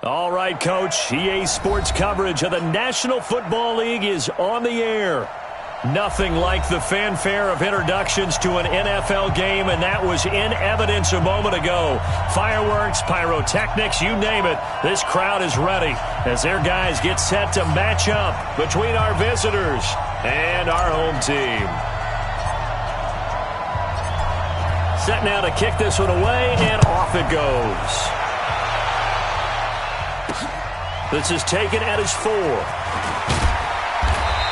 All right, Coach. EA Sports coverage of the National Football League is on the air. Nothing like the fanfare of introductions to an NFL game, and that was in evidence a moment ago. Fireworks, pyrotechnics, you name it. This crowd is ready as their guys get set to match up between our visitors and our home team. Set now to kick this one away, and off it goes. This is taken at his 4.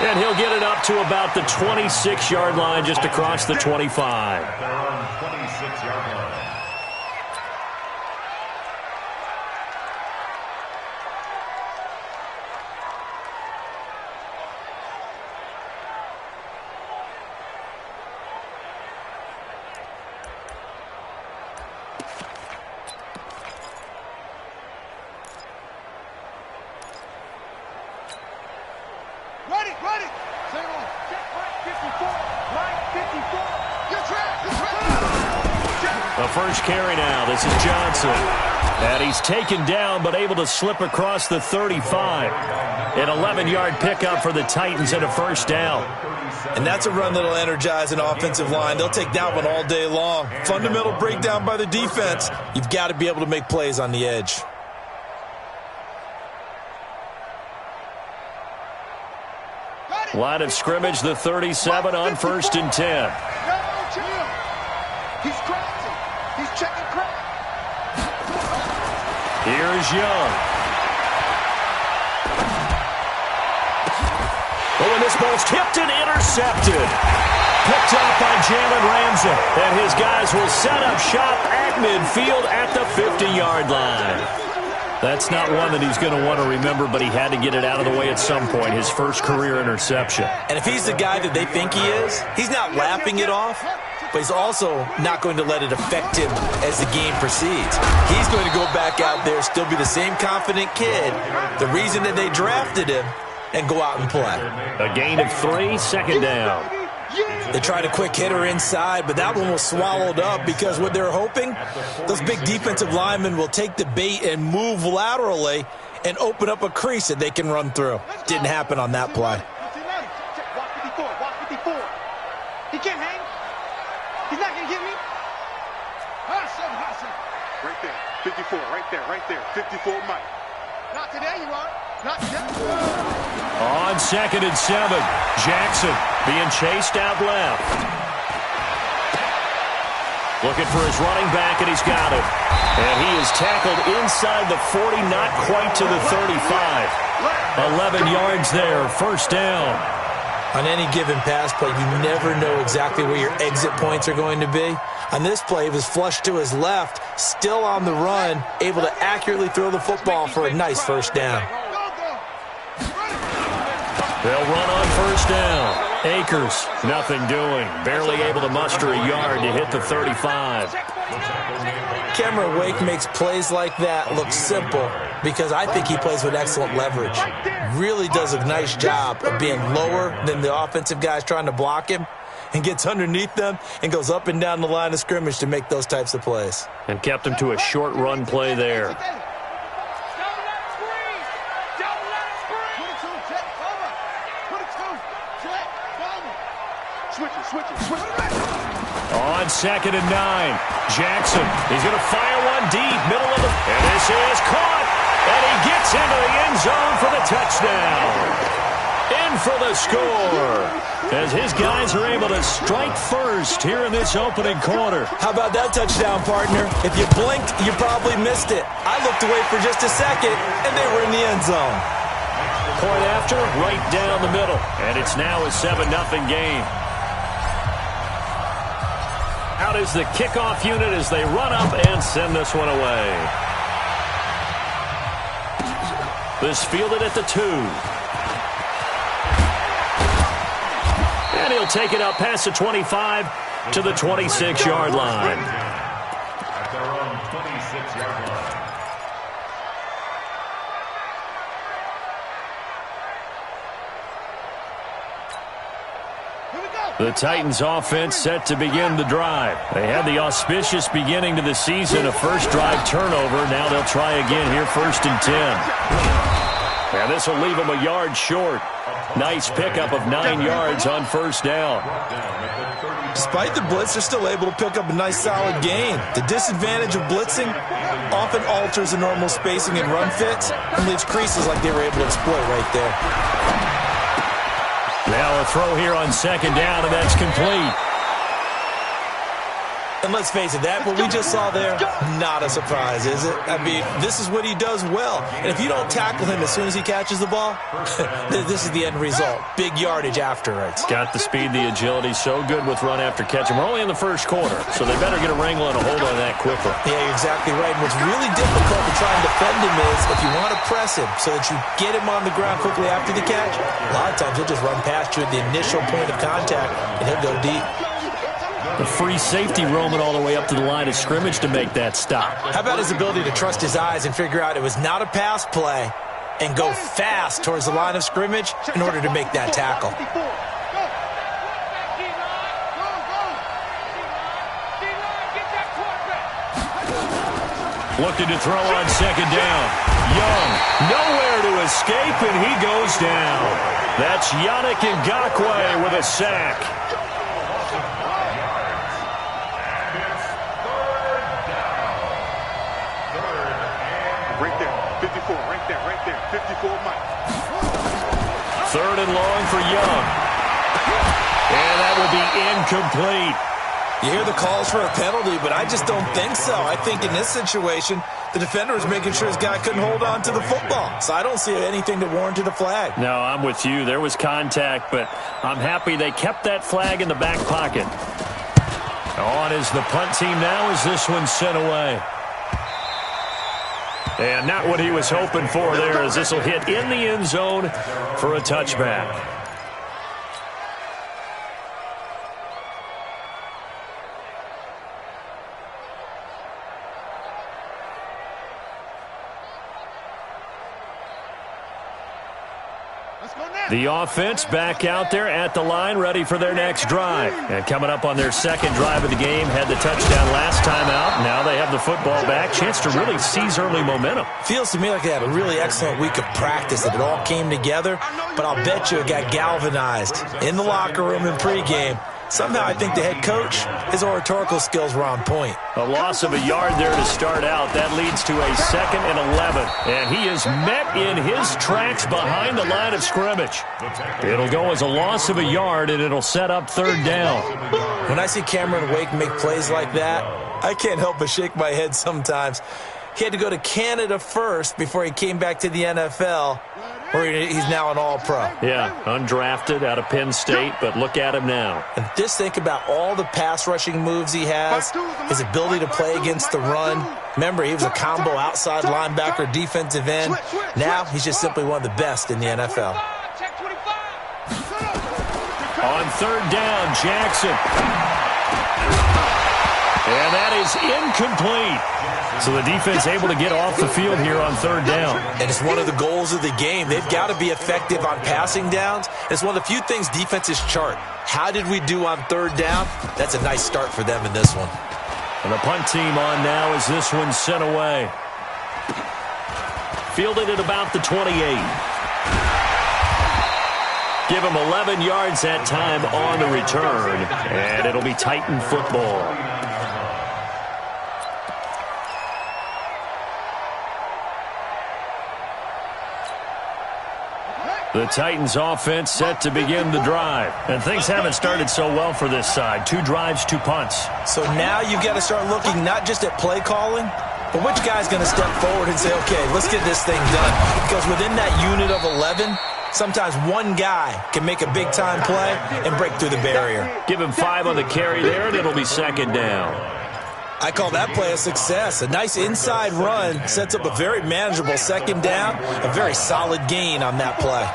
And he'll get it up to about the 26-yard line, just across the 25. They're on 26-yard line. The first carry now. This is Johnson. And he's taken down but able to slip across the 35. An 11-yard pickup for the Titans and a first down. And that's a run that'll energize an offensive line. They'll take that one all day long. Fundamental breakdown by the defense. You've got to be able to make plays on the edge. Line of scrimmage, the 37 on 1st and 10. He's crossing. He's checking crack. Here's Young. Oh, and this ball's tipped and intercepted. Picked off by Jalen Ramsey. And his guys will set up shop at midfield at the 50-yard line. That's not one that he's going to want to remember, but he had to get it out of the way at some point, his first career interception. And if he's the guy that they think he is, he's not laughing it off, but he's also not going to let it affect him as the game proceeds. He's going to go back out there, still be the same confident kid, the reason that they drafted him, and go out and play. A gain of 3, second down. They tried a quick hitter inside, but that one was swallowed up because what they're hoping, those big defensive linemen will take the bait and move laterally and open up a crease that they can run through. Didn't happen on that play. Walk 54. He can't hang. He's not going to get me. Hot seven. Right there. 54. Right there. 54 Mike. Not today, you are. Not today. On 2nd and 7, Jackson being chased out left. Looking for his running back, and he's got it. And he is tackled inside the 40, not quite to the 35. 11 yards there, first down. On any given pass play, you never know exactly where your exit points are going to be. On this play, he was flushed to his left, still on the run, able to accurately throw the football for a nice first down. They'll run on first down. Akers, nothing doing. Barely able to muster a yard to hit the 35. Cameron Wake makes plays like that look simple because I think he plays with excellent leverage. Really does a nice job of being lower than the offensive guys trying to block him and gets underneath them and goes up and down the line of scrimmage to make those types of plays. And kept him to a short run play there. On 2nd and 9, Jackson. He's going to fire one deep, middle of the... And this is caught. And he gets into the end zone for the touchdown. In for the score. As his guys are able to strike first here in this opening quarter. How about that touchdown, partner? If you blinked, you probably missed it. I looked away for just a second, and they were in the end zone. Point after, right down the middle. And it's now a 7-0 game. Out is the kickoff unit as they run up and send this one away. This fielded at the 2. And he'll take it up past the 25 to the 26-yard line. At their own 26-yard line. Here we go. The Titans offense set to begin the drive. They had the auspicious beginning to the season, a first drive turnover. Now they'll try again here, 1st and 10. And this will leave them a yard short. Nice pickup of 9 yards on 1st down. Despite the blitz, they're still able to pick up a nice solid gain. The disadvantage of blitzing often alters the normal spacing and run fits and leaves creases like they were able to exploit right there. Now a throw here on 2nd down, and that's complete. And let's face it, that what we just saw there, not a surprise, is it? I mean, this is what he does well. And if you don't tackle him as soon as he catches the ball, this is the end result. Big yardage after it. Got the speed, the agility, so good with run after catch. And we're only in the 1st quarter, so they better get a wrangle and a hold on that quickly. Yeah, you're exactly right. And what's really difficult to try and defend him is if you want to press him so that you get him on the ground quickly after the catch, a lot of times he'll just run past you at the initial point of contact, and he'll go deep. The free safety roaming all the way up to the line of scrimmage to make that stop. How about his ability to trust his eyes and figure out it was not a pass play and go fast towards the line of scrimmage in order to make that tackle. Looking to throw on 2nd down. Young, nowhere to escape, and he goes down. That's Yannick Ngakoue with a sack. Right there, 54, right there, 54 Mike. 3rd and long for Young. And that will be incomplete. You hear the calls for a penalty, but I just don't think so. I think in this situation, the defender was making sure his guy couldn't hold on to the football. So I don't see anything that warranted a flag. No, I'm with you. There was contact, but I'm happy they kept that flag in the back pocket. On is the punt team now as this one's sent away. And not what he was hoping for there, as this will hit in the end zone for a touchback. The offense back out there at the line, ready for their next drive. And coming up on their 2nd drive of the game, had the touchdown last time out. Now they have the football back. Chance to really seize early momentum. Feels to me like they had a really excellent week of practice, that it all came together. But I'll bet you it got galvanized in the locker room in pregame. Somehow I think the head coach, his oratorical skills were on point. A loss of a yard there to start out. That leads to a 2nd and 11. And he is met in his tracks behind the line of scrimmage. It'll go as a loss of a yard, and it'll set up 3rd down. When I see Cameron Wake make plays like that, I can't help but shake my head sometimes. He had to go to Canada first before he came back to the NFL, where he's now an All-Pro. Yeah, undrafted out of Penn State, but look at him now. And just think about all the pass rushing moves he has, his ability to play against the run. Remember, he was a combo outside linebacker, defensive end. Now he's just simply one of the best in the NFL. On 3rd down, Jackson. And that is incomplete. So the defense able to get off the field here on 3rd down. And it's one of the goals of the game. They've got to be effective on passing downs. It's one of the few things defenses chart. How did we do on 3rd down? That's a nice start for them in this one. And the punt team on now as this one's sent away. Fielded at about the 28. Give him 11 yards that time on the return. And it'll be Titan football. The Titans offense set to begin the drive. And things haven't started so well for this side. 2 drives, 2 punts. So now you've got to start looking not just at play calling, but which guy's going to step forward and say, okay, let's get this thing done. Because within that unit of 11, sometimes one guy can make a big-time play and break through the barrier. Give him 5 on the carry there, and it'll be 2nd down. I call that play a success. A nice inside run sets up a very manageable 2nd down, a very solid gain on that play.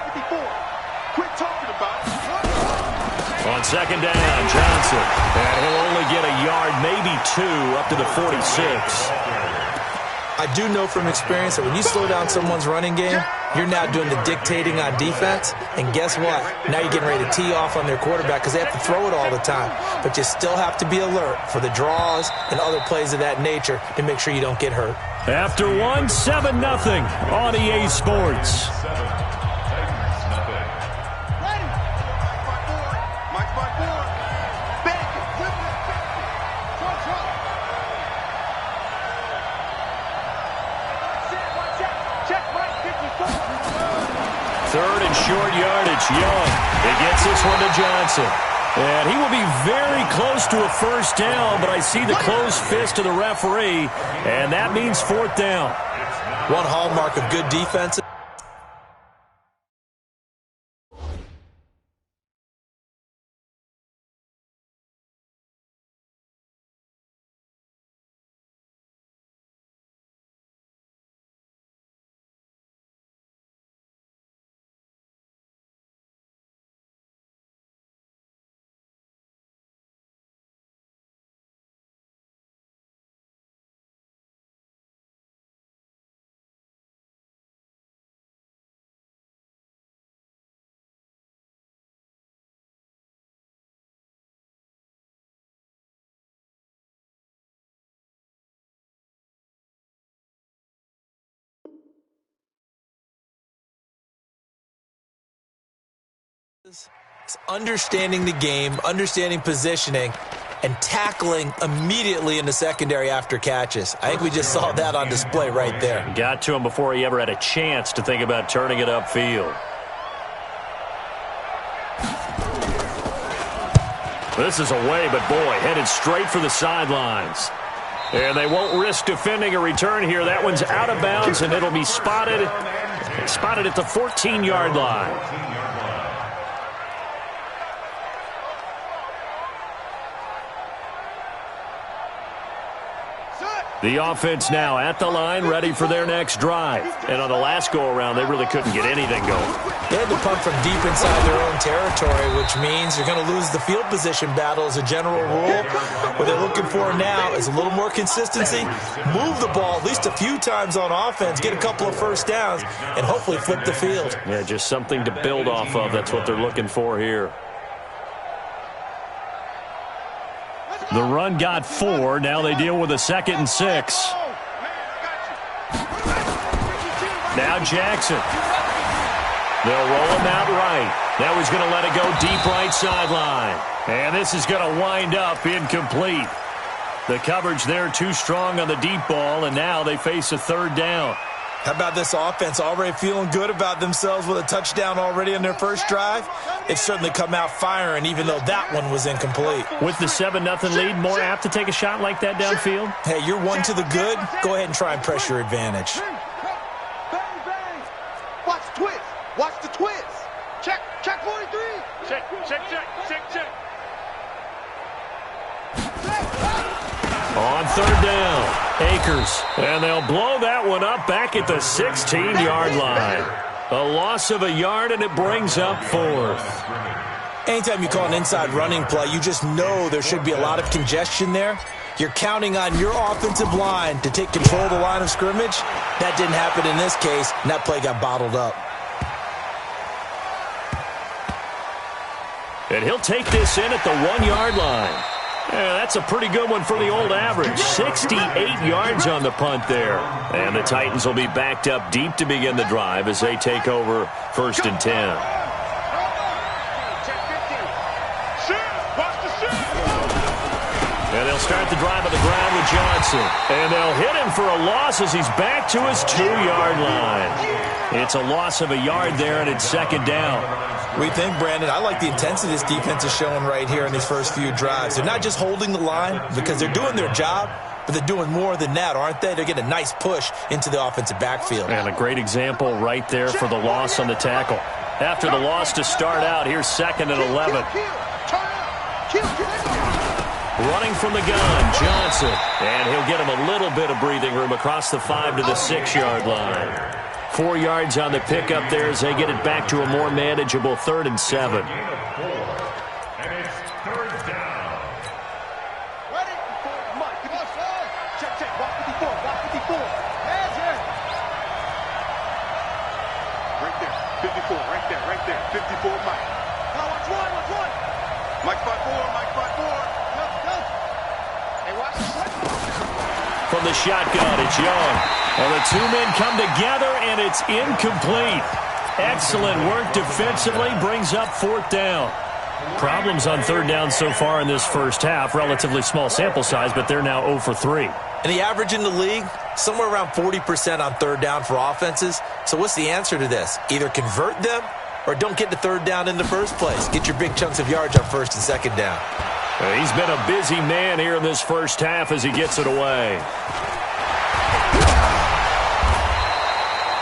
On 2nd down, Johnson. And he'll only get a yard, maybe 2, up to the 46. I do know from experience that when you slow down someone's running game, you're now doing the dictating on defense. And guess what? Now you're getting ready to tee off on their quarterback because they have to throw it all the time. But you still have to be alert for the draws and other plays of that nature to make sure you don't get hurt. After 7-0 on EA Sports. Third and short yardage. Young. It gets this one to Johnson. And he will be very close to a first down, but I see the closed fist of the referee, and that means fourth down. One hallmark of good defense. It's understanding the game, understanding positioning, and tackling immediately in the secondary after catches. I think we just saw that on display right there. Got to him before he ever had a chance to think about turning it upfield. This is away, but boy, headed straight for the sidelines. And they won't risk defending a return here. That one's out of bounds, and it'll be spotted at the 14-yard line. The offense now at the line, ready for their next drive. And on the last go-around, they really couldn't get anything going. They had to punt from deep inside their own territory, which means you're going to lose the field position battle as a general rule. What they're looking for now is a little more consistency, move the ball at least a few times on offense, get a couple of first downs, and hopefully flip the field. Yeah, just something to build off of. That's what they're looking for here. The run got 4. Now they deal with a 2nd and 6. Now Jackson. They'll roll him out right. Now he's going to let it go deep right sideline. And this is going to wind up incomplete. The coverage there too strong on the deep ball, and now they face a 3rd down. How about this offense already feeling good about themselves with a touchdown already in their first drive? They've certainly come out firing, even though that one was incomplete. With the 7-0 lead, more apt to take a shot like that downfield? Hey, you're one to the good. Go ahead and try and press your advantage. Watch the twist. Watch the twist. Check 43. Check. On 3rd down, Akers. And they'll blow that one up back at the 16-yard line. A loss of a yard, and it brings up 4th. Anytime you call an inside running play, you just know there should be a lot of congestion there. You're counting on your offensive line to take control of the line of scrimmage. That didn't happen in this case, and that play got bottled up. And he'll take this in at the 1-yard line. Yeah, that's a pretty good one for the old average. 68 yards on the punt there. And the Titans will be backed up deep to begin the drive as they take over 1st and 10. And they'll start the drive on the ground with Johnson. And they'll hit him for a loss as he's back to his 2-yard line. It's a loss of a yard there, and it's 2nd down. We think, Brandon, I like the intensity this defense is showing right here in these first few drives. They're not just holding the line because they're doing their job, but they're doing more than that, aren't they? They're getting a nice push into the offensive backfield. And a great example right there for the loss on the tackle. After the loss to start out, here's 2nd and 11. Running from the gun, Johnson. And he'll get him a little bit of breathing room across the 5 to the 6-yard line. 4 yards on the pickup there as they get it back to a more manageable 3rd and 7. And it's 3rd down. Ready? Check. Watch 54. 54, right there, right there. 54, Mike. Now watch one, watch one. Mike 5-4, Mike 5-4. Go, go. Hey, watch this. From the shotgun, it's Young. Well, the two men come together, and it's incomplete. Excellent work defensively, brings up fourth down. Problems on third down so far in this first half. Relatively small sample size, but they're now 0 for 3. And the average in the league, somewhere around 40% on third down for offenses. So what's the answer to this? Either convert them or don't get to third down in the first place. Get your big chunks of yards on first and second down. He's been a busy man here in this first half as he gets it away.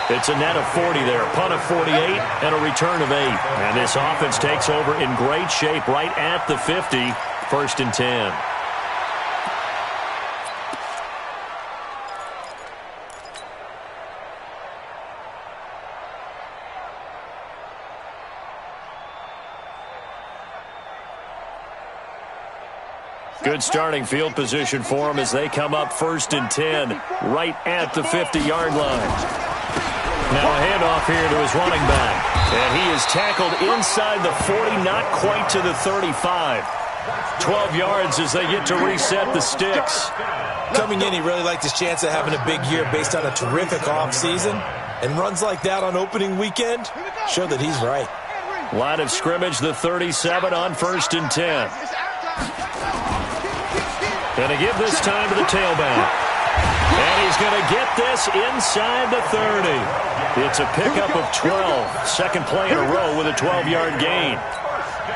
It's a net of 40 there, a punt of 48, and a return of 8. And this offense takes over in great shape right at the 50, 1st and 10. Good starting field position for them as they come up 1st and 10, right at the 50-yard line. Now a handoff here to his running back. And he is tackled inside the 40, not quite to the 35. 12 yards as they get to reset the sticks. Coming in, he really liked his chance of having a big year based on a terrific offseason. And runs like that on opening weekend show that he's right. Line of scrimmage, the 37 on 1st and 10. Going to give this time to the tailback. And he's going to get this inside the 30. It's a pickup of 12. Second play in a row with a 12-yard gain.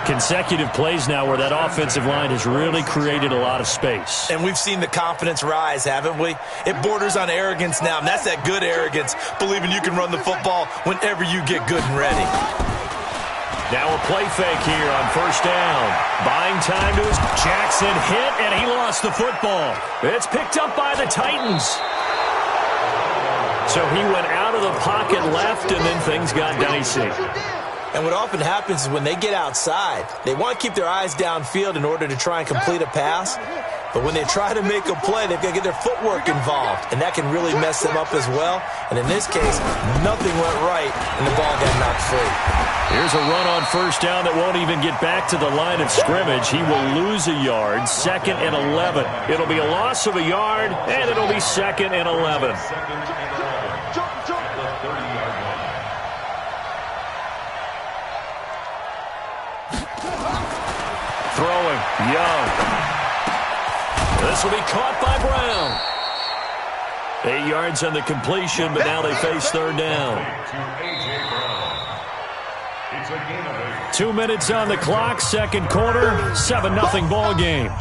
Consecutive plays now where that offensive line has really created a lot of space. And we've seen the confidence rise, haven't we? It borders on arrogance now, and that's that good arrogance, believing you can run the football whenever you get good and ready. Now a play fake here on 1st down. Buying time to his Jackson hit, and he lost the football. It's picked up by the Titans. So he went out of the pocket left, and then things got dicey. And what often happens is when they get outside, they want to keep their eyes downfield in order to try and complete a pass. But when they try to make a play, they've got to get their footwork involved, and that can really mess them up as well. And in this case, nothing went right, and the ball got knocked free. Here's a run on 1st down that won't even get back to the line of scrimmage. He will lose a yard, 2nd and 11. It'll be a loss of a yard, and it'll be 2nd and 11. Throwing, Young. This will be caught by Brown. 8 yards on the completion, but now they face 3rd down. 2 minutes on the clock, 2nd quarter, 7-0 ball game.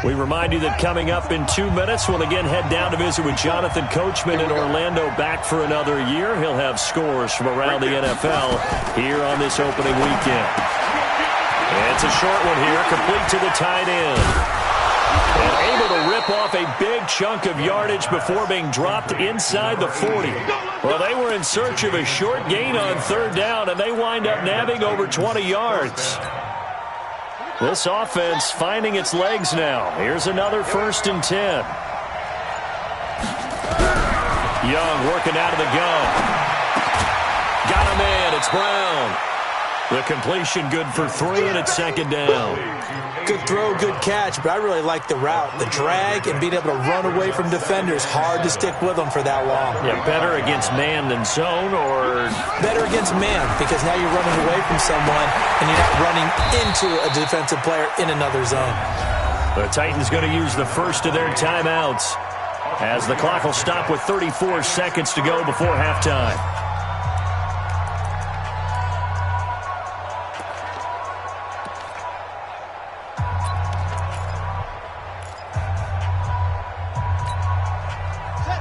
We remind you that coming up in 2 minutes, we'll again head down to visit with Jonathan Coachman in Orlando, back for another year. He'll have scores from around the NFL here on this opening weekend. It's a short one here, complete to the tight end. And able to rip off a big chunk of yardage before being dropped inside the 40. Well, they were in search of a short gain on 3rd down, and they wind up nabbing over 20 yards. This offense finding its legs now. Here's another 1st and 10. Young working out of the gun. Got a man, it's Brown. The completion good for 3, and it's 2nd down. Good throw, good catch, but I really like the route. The drag and being able to run away from defenders, hard to stick with them for that long. Yeah, better against man than zone, or? Better against man, because now you're running away from someone and you're not running into a defensive player in another zone. The Titans going to use the first of their timeouts as the clock will stop with 34 seconds to go before halftime.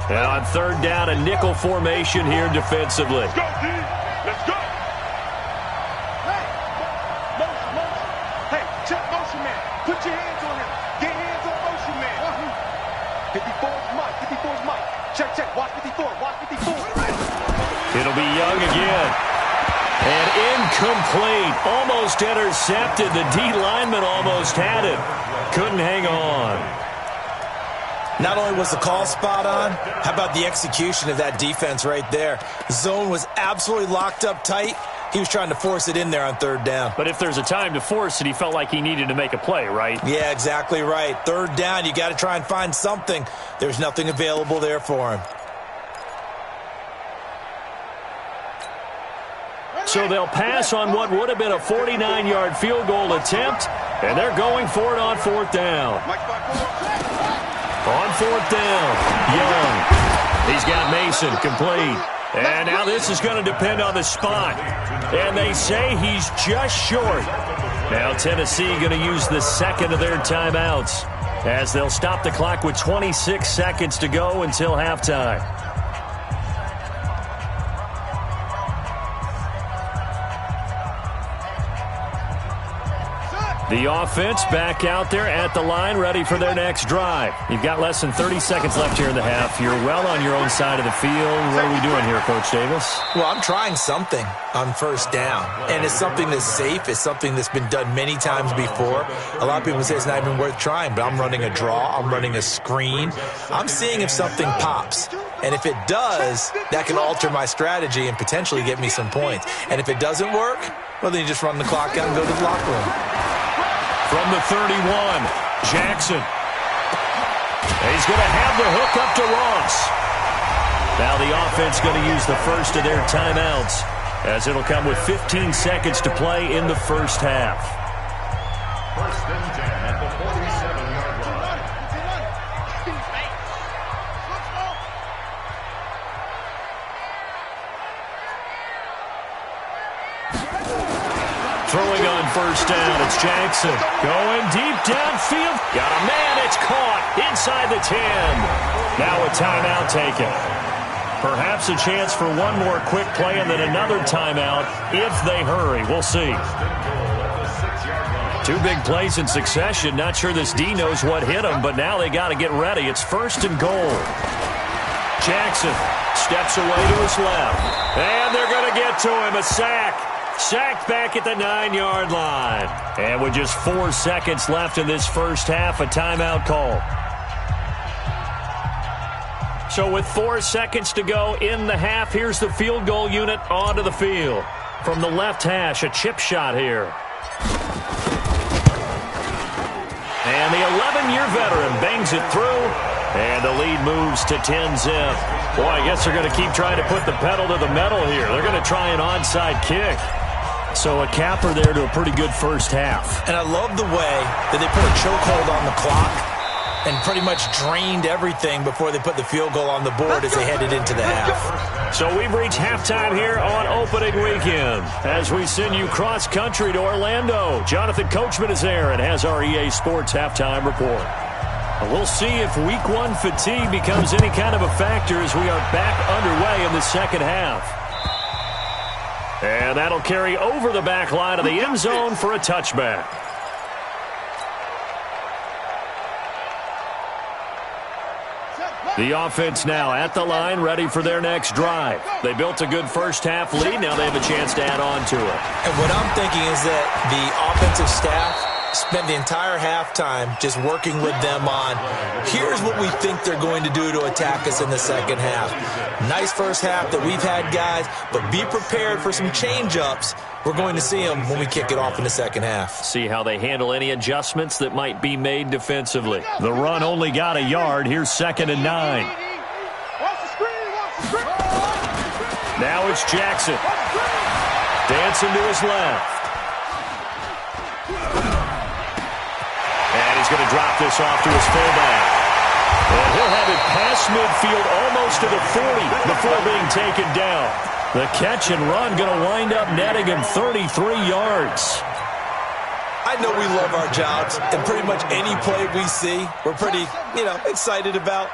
Now on 3rd down, a nickel formation here defensively. Let's go, D. Let's go. Hey, motion. Hey, check motion man. Put your hands on him. Get hands on motion man. 54's Mike. Check. Watch 54. Watch 54. It'll be Young again. And incomplete. Almost intercepted. The D lineman almost had it. Couldn't hang on. Not only was the call spot on, how about the execution of that defense right there? The zone was absolutely locked up tight. He was trying to force it in there on third down. But if there's a time to force it, he felt like he needed to make a play, right? Yeah, exactly right. Third down, you got to try and find something. There's nothing available there for him. So they'll pass on what would have been a 49-yard field goal attempt, and they're going for it on fourth down. On fourth down, Young. He's got Mason complete. And now this is going to depend on the spot. And they say he's just short. Now Tennessee going to use the second of their timeouts as they'll stop the clock with 26 seconds to go until halftime. The offense back out there at the line, ready for their next drive. You've got less than 30 seconds left here in the half. You're well on your own side of the field. What are we doing here, Coach Davis? Well, I'm trying something on first down, and it's something that's safe. It's something that's been done many times before. A lot of people say it's not even worth trying, but I'm running a draw. I'm running a screen. I'm seeing if something pops. And if it does, that can alter my strategy and potentially get me some points. And if it doesn't work, well, then you just run the clock out and go to the locker room. From the 31, Jackson. He's going to have the hook up to Ross. Now the offense going to use the first of their timeouts as it'll come with 15 seconds to play in the first half. First and 10 at the 47-yard line. Throwing on first down, it's Jackson. Going deep downfield. Got a man, it's caught inside the 10. Now a timeout taken. Perhaps a chance for one more quick play and then another timeout if they hurry. We'll see. Two big plays in succession. Not sure this D knows what hit him, but now they got to get ready. It's first and goal. Jackson steps away to his left. And they're going to get to him. A sack. Sacked back at the 9-yard line. And with just 4 seconds left in this first half, a timeout call. So with 4 seconds to go in the half, here's the field goal unit onto the field. From the left hash, a chip shot here. And the 11-year veteran bangs it through. And the lead moves to 10-zip. Boy, I guess they're going to keep trying to put the pedal to the metal here. They're going to try an onside kick. So a capper there to a pretty good first half. And I love the way that they put a chokehold on the clock and pretty much drained everything before they put the field goal on the board as they headed into the half. So we've reached halftime here on opening weekend as we send you cross-country to Orlando. Jonathan Coachman is there and has our EA Sports halftime report. We'll see if Week 1 fatigue becomes any kind of a factor as we are back underway in the second half. And that'll carry over the back line of the end zone for a touchback. The offense now at the line, ready for their next drive. They built a good first-half lead. Now they have a chance to add on to it. And what I'm thinking is that the offensive staff spend the entire halftime just working with them on, here's what we think they're going to do to attack us in the second half. Nice first half that we've had, guys, but be prepared for some change-ups. We're going to see them when we kick it off in the second half. See how they handle any adjustments that might be made defensively. The run only got a yard. Here's 2nd and 9. Now it's Jackson. Dancing to his left. And he's going to drop this off to his fullback. And he'll have it past midfield almost to the 40 before being taken down. The catch and run going to wind up netting him 33 yards. I know we love our jobs, and pretty much any play we see, we're pretty, excited about.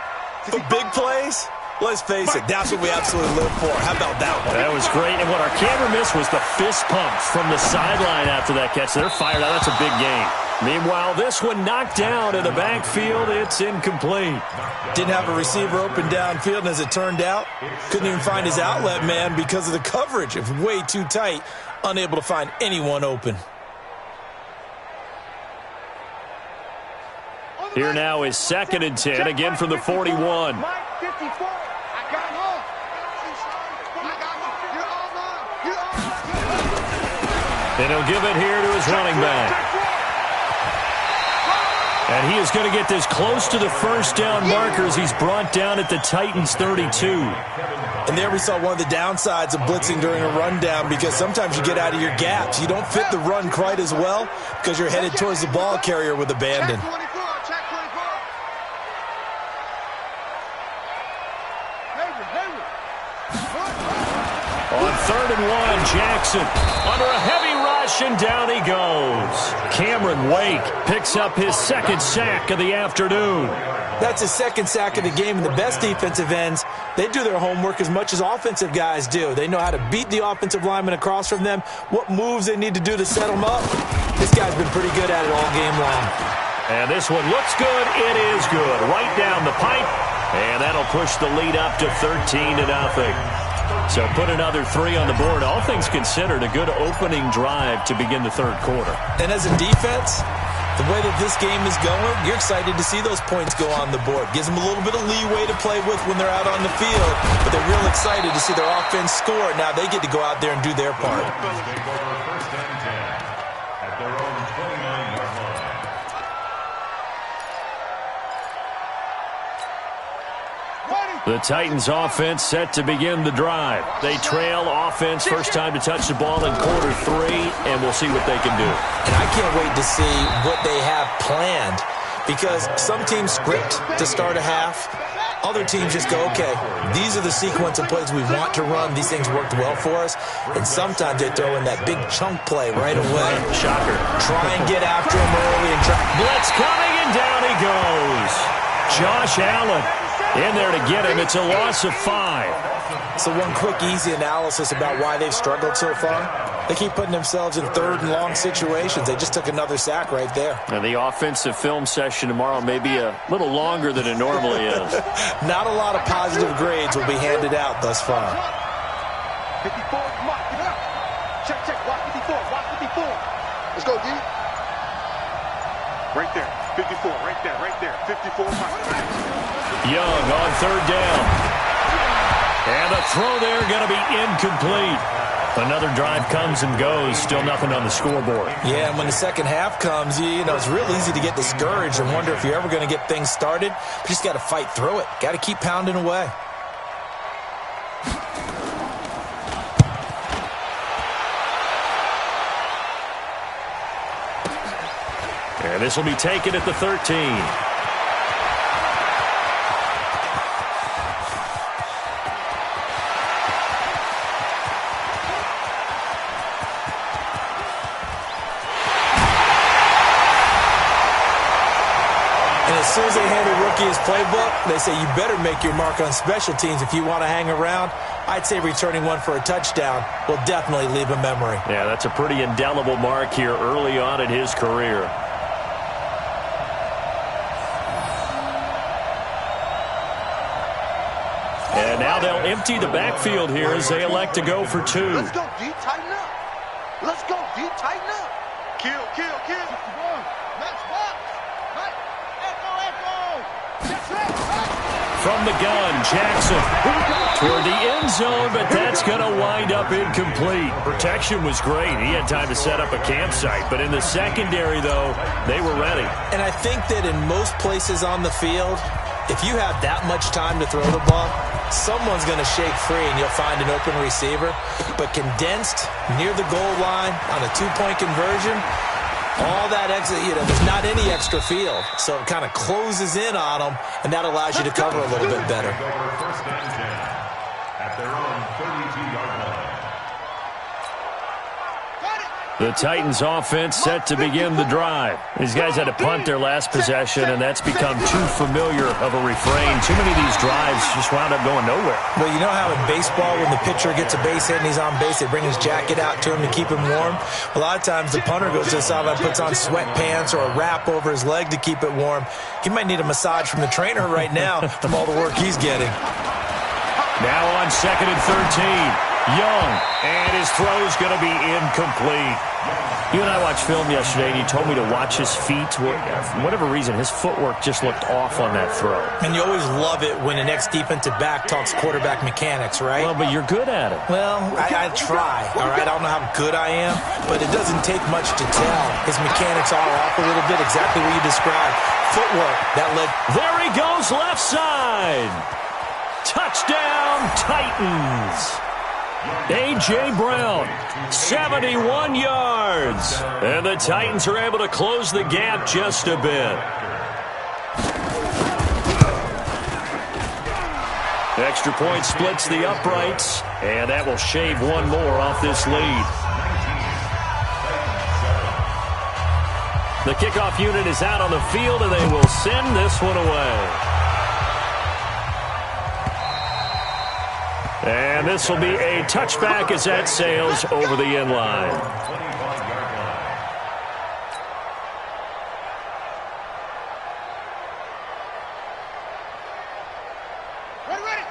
But big plays, let's face it, that's what we absolutely live for. How about that one? That was great. And what our camera missed was the fist pumps from the sideline after that catch. They're fired out. That's a big game. Meanwhile, this one knocked down in the backfield. It's incomplete. Didn't have a receiver open downfield, and as it turned out, couldn't even find his outlet man because of the coverage. It was way too tight, unable to find anyone open. Here now is 2nd and 10, again from the 41. Mike, 54. I got him. And he'll give it here to his running back. And he is going to get this close to the first down markers. He's brought down at the Titans' 32. And there we saw one of the downsides of blitzing during a rundown, because sometimes you get out of your gaps. You don't fit the run quite as well because you're headed towards the ball carrier with abandon. On 3rd and 1, Jackson under a heavy rush, and down he goes. Cameron Wake picks up his 2nd sack of the afternoon. That's his 2nd sack of the game, and the best defensive ends, they do their homework as much as offensive guys do. They know how to beat the offensive lineman across from them, what moves they need to do to set them up. This guy's been pretty good at it all game long. And this one looks good. It is good. Right down the pipe, and that'll push the lead up to 13-0. So put another 3 on the board. All things considered, a good opening drive to begin the 3rd quarter. And as a defense, the way that this game is going, you're excited to see those points go on the board. Gives them a little bit of leeway to play with when they're out on the field, but they're real excited to see their offense score. Now they get to go out there and do their part. At their own 29-yard line. The Titans offense set to begin the drive. They trail offense, first time to touch the ball in quarter 3, and we'll see what they can do. And I can't wait to see what they have planned, because some teams script to start a half. Other teams just go, okay, these are the sequence of plays we want to run. These things worked well for us. And sometimes they throw in that big chunk play right away. Shocker. Try and get after him early. And try. Blitz coming, and down he goes. Josh Allen in there to get him. It's a loss of 5. So one quick, easy analysis about why they've struggled so far. They keep putting themselves in 3rd and long situations. They just took another sack right there. And the offensive film session tomorrow may be a little longer than it normally is. Not a lot of positive grades will be handed out thus far. 54, Mike. Check, watch 54, watch 54. Let's go, D. Right there. 54, right there. 54, Mike. Young on 3rd down. And a throw there going to be incomplete. Another drive comes and goes. Still nothing on the scoreboard. Yeah, and when the second half comes, you know, it's real easy to get discouraged and wonder if you're ever going to get things started. But you just got to fight through it. Got to keep pounding away. And this will be taken at the 13. As soon as they hand a rookie his playbook, they say you better make your mark on special teams if you want to hang around. I'd say returning one for a touchdown will definitely leave a memory. Yeah, that's a pretty indelible mark here early on in his career. And now they'll empty the backfield here as they elect to go for 2. Let's go, D. Tighten up. Let's go, D. Tighten up. Kill. Let's box. From the gun, Jackson toward the end zone, but that's going to wind up incomplete. Protection was great. He had time to set up a campsite, but in the secondary, though, they were ready. And I think that in most places on the field, if you have that much time to throw the ball, someone's going to shake free and you'll find an open receiver. But condensed near the goal line on a 2-point conversion, all that extra, there's not any extra field. So it kind of closes in on them, and that allows you to cover a little bit better. First and 10 at their own 32-yard line. The Titans offense set to begin the drive. These guys had to punt their last possession, and that's become too familiar of a refrain. Too many of these drives just wound up going nowhere. Well, you know how in baseball when the pitcher gets a base hit and he's on base, they bring his jacket out to him to keep him warm? A lot of times the punter goes to the sideline, puts on sweatpants or a wrap over his leg to keep it warm. He might need a massage from the trainer right now from all the work he's getting. Now on 2nd and 13. Young, and his throw's going to be incomplete. You and I watched film yesterday, and you told me to watch his feet. For whatever reason, his footwork just looked off on that throw. And you always love it when the next defensive back talks quarterback mechanics, right? Well, but you're good at it. Well, I try, all right? I don't know how good I am, but it doesn't take much to tell. His mechanics are off a little bit, exactly what you described. Footwork, that led. There he goes, left side. Touchdown, Titans. A.J. Brown, 71 yards. And the Titans are able to close the gap just a bit. Extra point splits the uprights, and that will shave one more off this lead. The kickoff unit is out on the field, and they will send this one away. And this will be a touchback as that sails over the end line.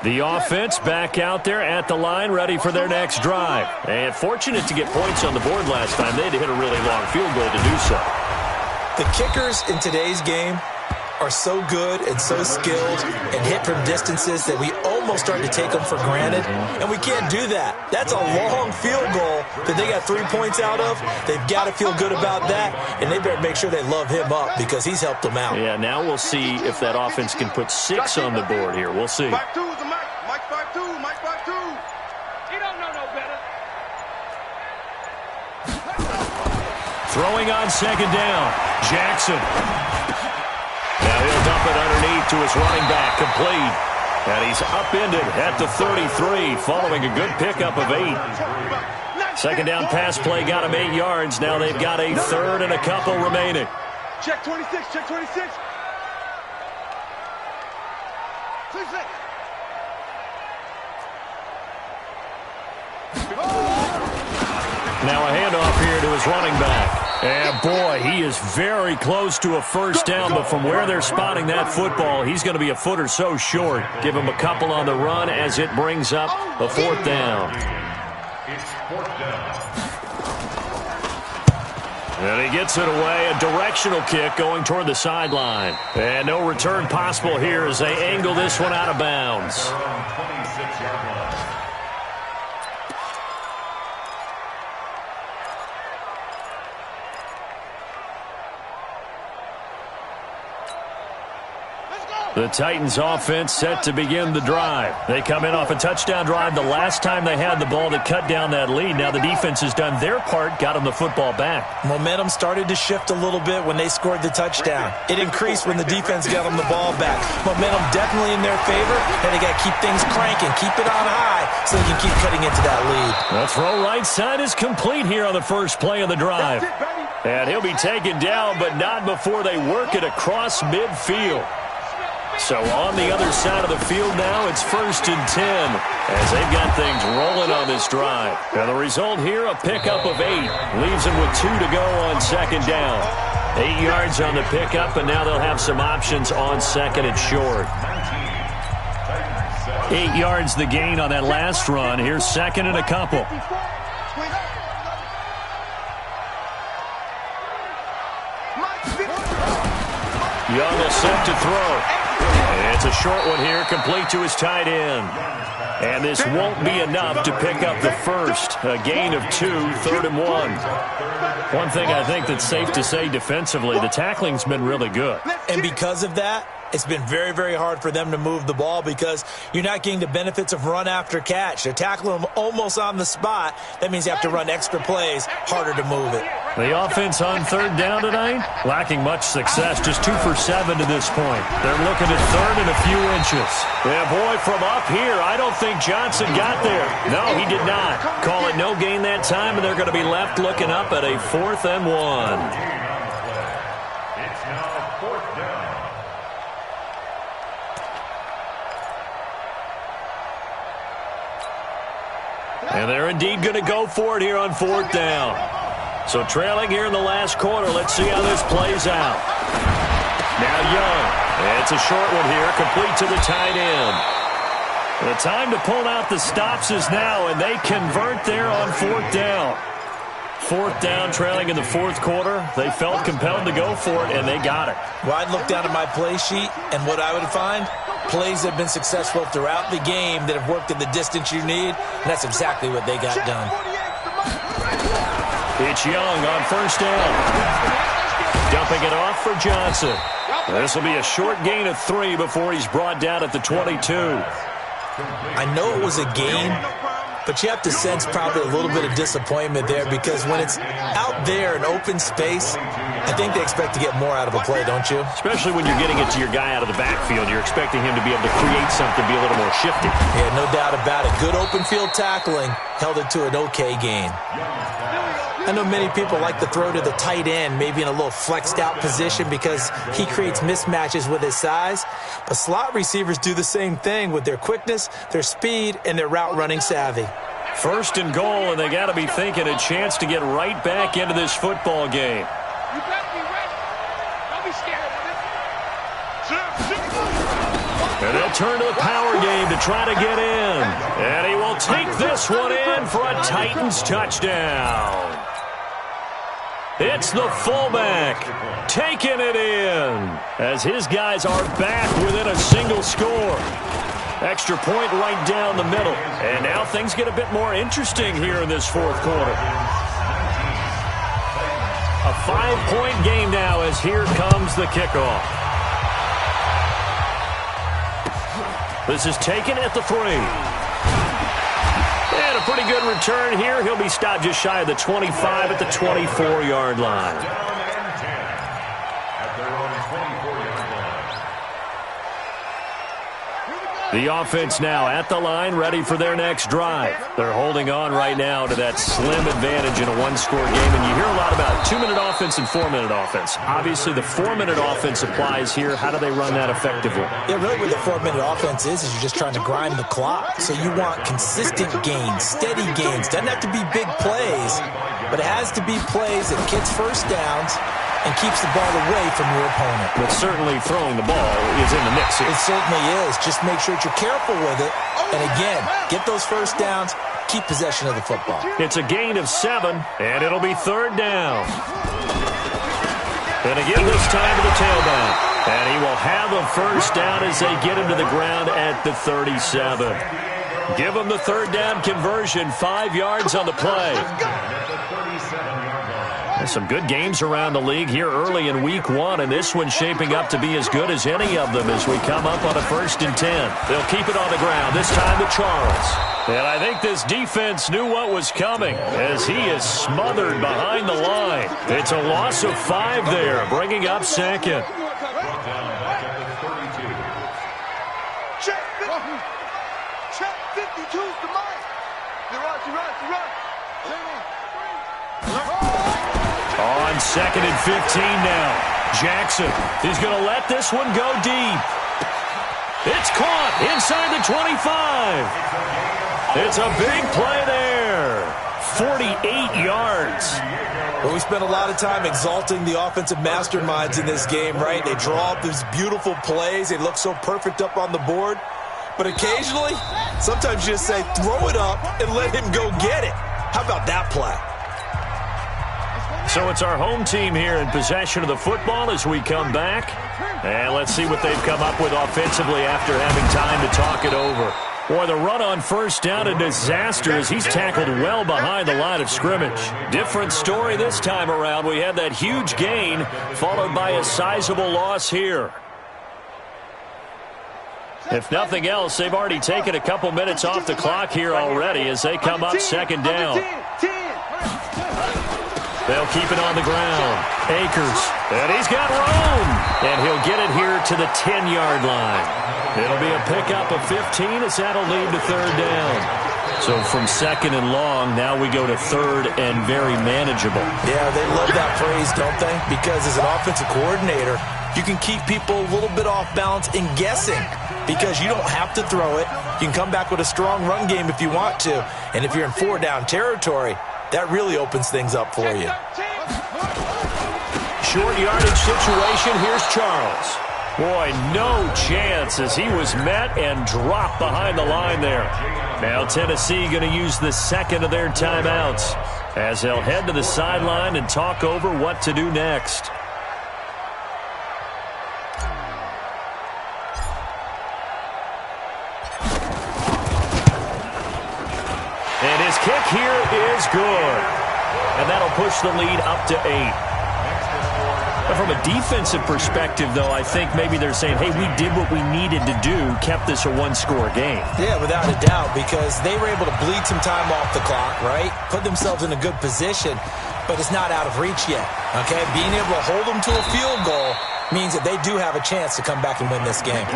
The offense back out there at the line, ready for their next drive. And fortunate to get points on the board last time. They had to hit a really long field goal to do so. The kickers in today's game are so good and so skilled and hit from distances that we almost start to take them for granted, and we can't do that. That's a long field goal that they got 3 points out of. They've got to feel good about that, and they better make sure they love him up because he's helped them out. Yeah, now we'll see if that offense can put 6 on the board here. We'll see. 5-2 is the Mike. Mike 5-2. Mike 5-2. He don't know no better. Throwing on second down, Jackson. Now he'll dump it underneath to his running back, complete. And he's upended at the 33, following a good pickup of 8. Second down pass play got him 8 yards. Now they've got a third and a couple remaining. Check 26, check 26. Now a handoff here to his running back. And boy, he is very close to a first down, but from where they're spotting that football, he's going to be a foot or so short. Give him a couple on the run as it brings up a fourth down. It's fourth down. And he gets it away, a directional kick going toward the sideline. And no return possible here as they angle this one out of bounds. 26-yard line. The Titans offense set to begin the drive. They come in off a touchdown drive the last time they had the ball that cut down that lead. Now the defense has done their part, got them the football back. Momentum started to shift a little bit when they scored the touchdown. It increased when the defense got them the ball back. Momentum definitely in their favor, and they got to keep things cranking, keep it on high so they can keep cutting into that lead. The throw right side is complete here on the first play of the drive. And he'll be taken down, but not before they work it across midfield. So on the other side of the field now, it's 1st and 10 as they've got things rolling on this drive. And the result here, a pickup of 8. Leaves them with 2 to go on second down. 8 yards on the pickup, and now they'll have some options on second and short. 8 yards the gain on that last run. Here's second and a couple. Young will set to throw. It's a short one here, complete to his tight end. And this won't be enough to pick up the first. A gain of 2, 3rd and 1. One thing I think that's safe to say defensively, the tackling's been really good. And because of that, it's been very, very hard for them to move the ball because you're not getting the benefits of run after catch. They're tackling them almost on the spot. That means you have to run extra plays, harder to move it. The offense on third down tonight, lacking much success, just 2 for 7 to this point. They're looking at third and a few inches. Yeah, boy, from up here, I don't think Johnson got there. No, he did not. Call it no gain that time, and they're going to be left looking up at a 4th and 1. It's now 4th down. And they're indeed going to go for it here on 4th down. So trailing here in the last quarter, let's see how this plays out. Now Young. It's a short one here, complete to the tight end. The time to pull out the stops is now, and they convert there on fourth down. Fourth down, trailing in the fourth quarter. They felt compelled to go for it, and they got it. Well, I'd look down at my play sheet, and what I would find, plays that have been successful throughout the game that have worked in the distance you need, and that's exactly what they got done. It's Young on first down. Dumping it off for Johnson. This will be a short gain of 3 before he's brought down at the 22. I know it was a game, but you have to sense probably a little bit of disappointment there because when it's out there in open space, I think they expect to get more out of a play, don't you? Especially when you're getting it to your guy out of the backfield. You're expecting him to be able to create something, be a little more shifty. Yeah, no doubt about it. Good open field tackling held it to an okay gain. I know many people like to throw to the tight end, maybe in a little flexed out position because he creates mismatches with his size. But slot receivers do the same thing with their quickness, their speed, and their route running savvy. First and goal, and they got to be thinking a chance to get right back into this football game. You better be ready. Don't be scared of it. And they'll turn to the power game to try to get in. And he will take this one in for a Titans touchdown. It's the fullback taking it in as his guys are back within a single score. Extra point right down the middle. And now things get a bit more interesting here in this fourth quarter. A 5-point game now as here comes the kickoff. This is taken at the 3. And a pretty good return here. He'll be stopped just shy of the 25 at the 24-yard line. The offense now at the line, ready for their next drive. They're holding on right now to that slim advantage in a one-score game. And you hear a lot about 2-minute offense and 4-minute offense. Obviously, the 4-minute offense applies here. How do they run that effectively? Yeah, really what the 4-minute offense is you're just trying to grind the clock. So you want consistent gains, steady gains. Doesn't have to be big plays, but it has to be plays that gets first downs and keeps the ball away from your opponent. But certainly throwing the ball is in the mix here. It certainly is. Just make sure that you're careful with it. And again, get those first downs, keep possession of the football. It's a gain of 7, and it'll be third down. And again this time to the tailback. And he will have a first down as they get him to the ground at the 37. Give him the third down conversion, 5 yards on the play. Some good games around the league here early in week 1, and this one's shaping up to be as good as any of them as we come up on a 1st and 10. They'll keep it on the ground, this time to Charles. And I think this defense knew what was coming as he is smothered behind the line. It's a loss of 5 there, bringing up second. Check 52's the mark. You're right. On 2nd and 15 now. Jackson is going to let this one go deep. It's caught inside the 25. It's a big play there. 48 yards. Well, we spent a lot of time exalting the offensive masterminds in this game, right? They draw up these beautiful plays. They look so perfect up on the board. But occasionally, sometimes you just say, throw it up and let him go get it. How about that play? So it's our home team here in possession of the football as we come back. And let's see what they've come up with offensively after having time to talk it over. Boy, the run on first down, a disaster as he's tackled well behind the line of scrimmage. Different story this time around. We had that huge gain followed by a sizable loss here. If nothing else, they've already taken a couple minutes off the clock here already as they come up 2nd down. They'll keep it on the ground. Akers, and he's got room. And he'll get it here to the 10-yard line. It'll be a pickup of 15 as that'll lead to third down. So from 2nd and long, now we go to 3rd and very manageable. Yeah, they love that phrase, don't they? Because as an offensive coordinator, you can keep people a little bit off balance and guessing because you don't have to throw it. You can come back with a strong run game if you want to. And if you're in 4-down territory, that really opens things up for you. Short yardage situation. Here's Charles. Boy, no chance as he was met and dropped behind the line there. Now Tennessee going to use the second of their timeouts as they'll head to the sideline and talk over what to do next. And his kick here is good. And that'll push the lead up to 8. From a defensive perspective, though, I think maybe they're saying, hey, we did what we needed to do, kept this a one-score game. Yeah, without a doubt, because they were able to bleed some time off the clock, right? Put themselves in a good position, but it's not out of reach yet, okay? Being able to hold them to a field goal means that they do have a chance to come back and win this game.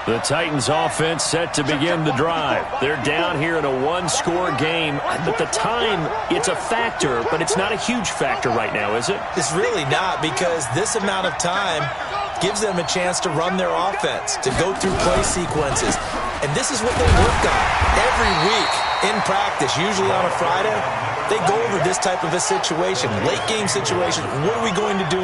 The Titans offense set to begin the drive. They're down here in a one-score game. But the time, it's a factor, but it's not a huge factor right now, is it? It's really not, because this amount of time gives them a chance to run their offense, to go through play sequences. And this is what they work on every week in practice, usually on a Friday. They go over this type of a situation, late-game situation. What are we going to do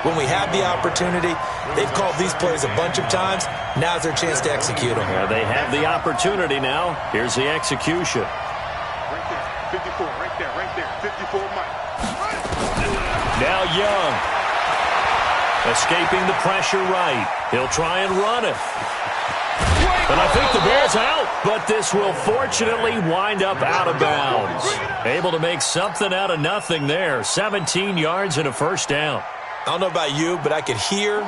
when we have the opportunity? They've called these plays a bunch of times. Now's their chance to execute them. Well, they have the opportunity now. Here's the execution. Right there, 54, right there, 54, Mike. Now Young. Escaping the pressure right. He'll try and run it. And I think the ball's out, but this will fortunately wind up out of bounds. Able to make something out of nothing there. 17 yards and a first down. I don't know about you, but I could hear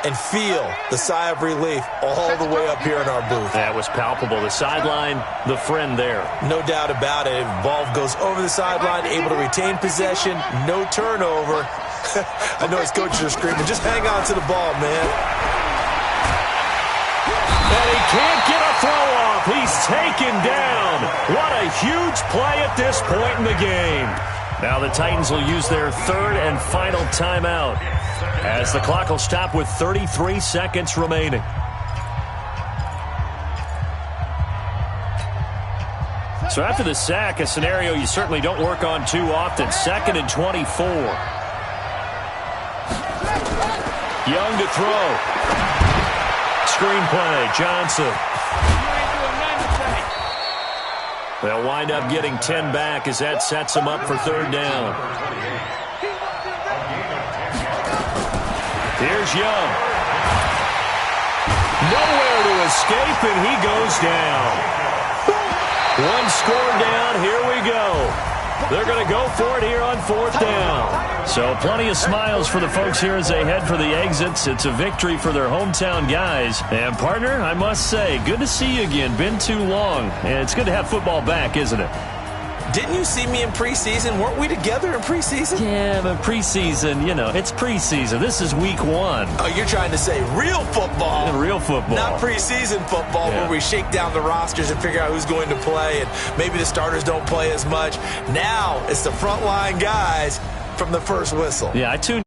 and feel the sigh of relief all the way up here in our booth. That was palpable. The sideline, the friend there. No doubt about it. Ball goes over the sideline, able to retain possession, no turnover. I know his coaches are screaming, just hang on to the ball, man. And he can't get a throw off. He's taken down. What a huge play at this point in the game. Now the Titans will use their third and final timeout as the clock will stop with 33 seconds remaining. So after the sack, a scenario you certainly don't work on too often. 2nd and 24. Young to throw. Screenplay, Johnson. They'll wind up getting 10 back as that sets them up for third down. Here's Young. Nowhere to escape, and he goes down. One score down, here we go. They're going to go for it here on fourth down. So plenty of smiles for the folks here as they head for the exits. It's a victory for their hometown guys. And, partner, I must say, good to see you again. Been too long. And it's good to have football back, isn't it? Didn't you see me in preseason? Weren't we together in preseason? Yeah, but preseason, you know, it's preseason. This is week 1. Oh, you're trying to say real football. Yeah, real football. Not preseason football where we shake down the rosters and figure out who's going to play, and maybe the starters don't play as much. Now it's the frontline guys from the first whistle. Yeah, I tuned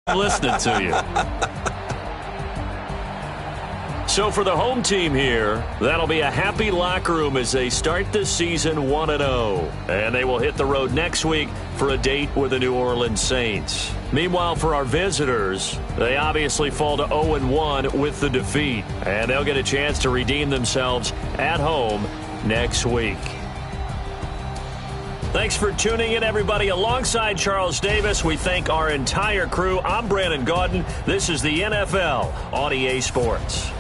listening to you. So for the home team here, that'll be a happy locker room as they start the season 1-0. And they will hit the road next week for a date with the New Orleans Saints. Meanwhile, for our visitors, they obviously fall to 0-1 with the defeat. And they'll get a chance to redeem themselves at home next week. Thanks for tuning in, everybody. Alongside Charles Davis, we thank our entire crew. I'm Brandon Gaudin. This is the NFL on EA Sports.